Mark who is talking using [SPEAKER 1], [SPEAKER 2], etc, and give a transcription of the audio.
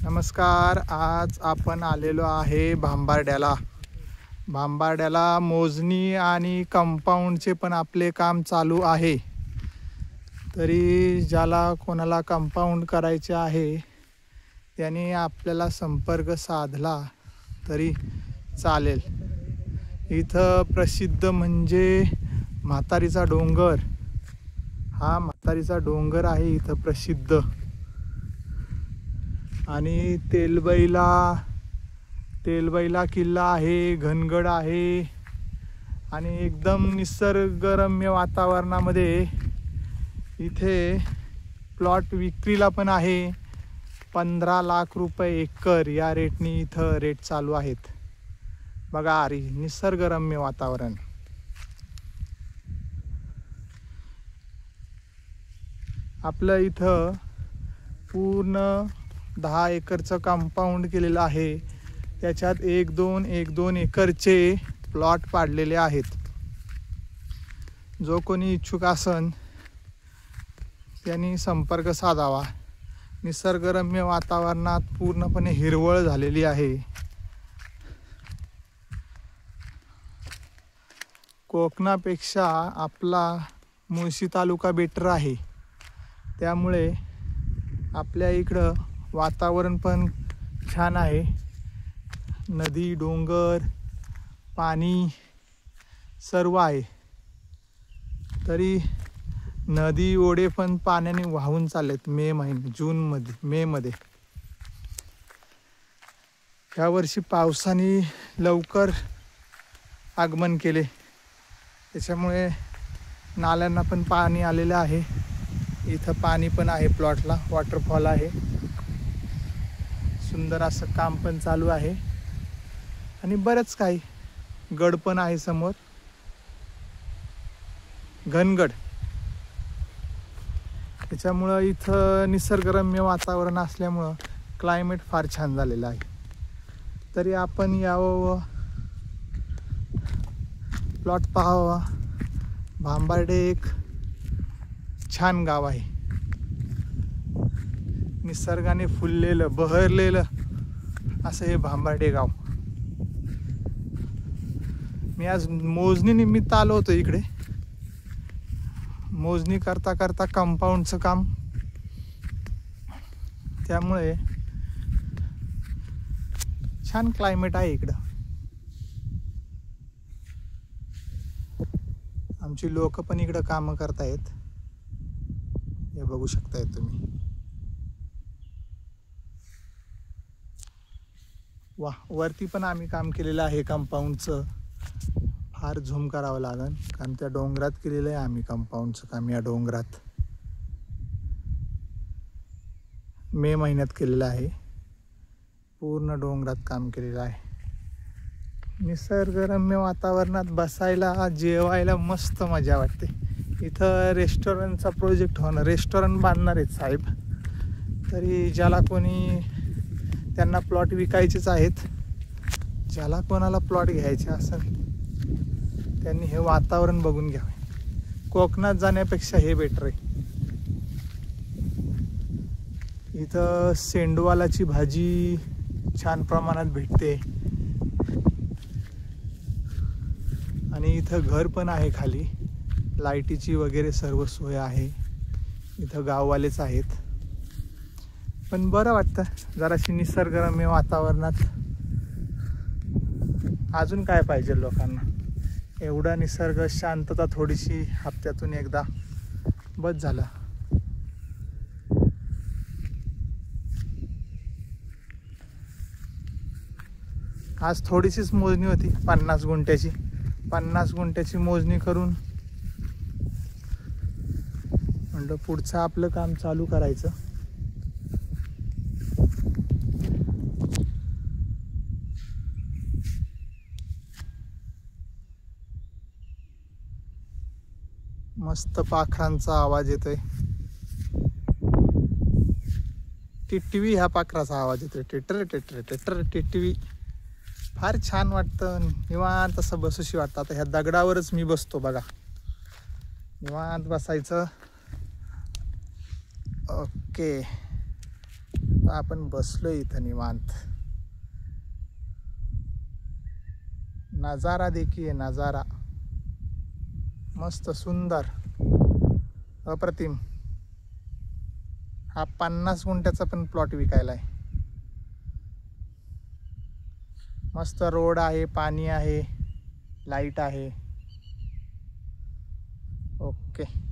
[SPEAKER 1] नमस्कार. आज आपण आलेलो आहे भांबार्ड्याला. मोजणी आणि कंपाऊंडचे पण आपले काम चालू आहे. तरी ज्याला कोणाला कंपाऊंड करायचे आहे त्याने आपल्याला संपर्क साधला तरी चालेल. इथं प्रसिद्ध म्हणजे म्हातारीचा डोंगर. हा म्हातारीचा डोंगर आहे इथं प्रसिद्ध. आणि तेलबैला किल्ला आहे, घनगड आहे आणि एकदम निसर्गरम्य वातावरणामध्ये इथे प्लॉट विक्रीला पण आहे. 15 लाख रुपये एकर या रेटनी इथं रेट चालू आहेत. बघा अरे निसर्गरम्य वातावरण. आपलं इथं पूर्ण 10 एकरचं कंपाऊंड केलेलं आहे. त्याच्यात 1-2 एकरचे प्लॉट पाडलेले आहेत. जो कोणी इच्छुक असन त्यांनी संपर्क साधावा. निसर्गरम्य वातावरणात पूर्णपणे हिरवळ झालेली आहे. कोकणापेक्षा आपला मुळशी तालुका बेटर आहे. त्यामुळे आपल्या इकडं वातावरण पण छान आहे. नदी, डोंगर, पाणी सर्व आहे. तरी नदी ओढे पण पाण्याने वाहून चाललेत मे मध्ये. यावर्षी पावसाने लवकर आगमन केले. त्याच्यामुळे नाल्यांना पण पाणी आलेलं आहे. इथं पाणी पण आहे. प्लॉटला वॉटरफॉल आहे. सुंदर असं काम पण चालू आहे. आणि बरंच काही गड पण आहे समोर, घनगड. त्याच्यामुळं इथं निसर्गरम्य वातावरण असल्यामुळं क्लायमेट फार छान झालेलं आहे. तरी आपण यावं, प्लॉट पाहावा. भांबार्डे एक छान गाव आहे. निसर्गाने फुललेलं, बहरलेलं असं हे भांबार्डे गाव. मी आज मोजणी निमित्त आलो होतो इकडे. मोजणी करता करता कंपाऊंडचं काम. त्यामुळे छान क्लायमेट आहे इकडं. आमची लोक पण इकडं कामं करतायत. हे बघू शकताय तुम्ही. वा, वरती पण आम्ही काम केलेलं आहे कंपाऊंडचं. फार झूम करावं लागेल कारण त्या डोंगरात केलेलं आहे आम्ही कंपाऊंडचं काम. या डोंगरात मे महिन्यात केलेलं आहे. पूर्ण डोंगरात काम केलेलं आहे. निसर्गरम्य वातावरणात बसायला, जेवायला मस्त मजा वाटते. इथं रेस्टॉरंटचा प्रोजेक्ट होणार. रेस्टॉरंट बांधणार आहेत साहेब. तरी ज्याला कोणी, त्यांना प्लॉट विकायचेच आहेत. ज्याला कोणाला प्लॉट घ्यायचे असेल त्यांनी हे वातावरण बघून घ्यावे. कोकणात जाण्यापेक्षा हे बेटर आहे. इथं सेंडवालाची भाजी छान प्रमाणात भेटते. आणि इथं घर पण आहे खाली. लाईटीची वगैरे सर्व सोय आहे. इथं गाववालेच आहेत. पण बरं वाटतं जराशी निसर्गरम्य वातावरणात. अजून काय पाहिजे लोकांना. एवढा निसर्ग, शांतता थोडीशी हप्त्यातून एकदा बस झालं. आज थोडीशीच मोजणी होती 50 गुंठ्याची. 50 गुंठ्याची मोजणी करून म्हणलं पुढचं आपलं काम चालू करायचं. मस्त पाखरांचा आवाज येतोय. टिटवी, ह्या पाखराचा आवाज येतोय. टिटर टिटर टिटर टिटवी. फार छान वाटतं. निवांत असं बसूशी वाटतं. आता ह्या दगडावरच मी बसतो बघा. निवांत बसायचं. ओके. तर आपण बसलोय इथं निवांत. नजारा देखिए, नजारा मस्त सुंदर अप्रतिम. हा 50 गुंठ्याचा पण प्लॉट विकायला आहे. मस्त रोड आहे, पाणी आहे, लाईट आहे. ओके.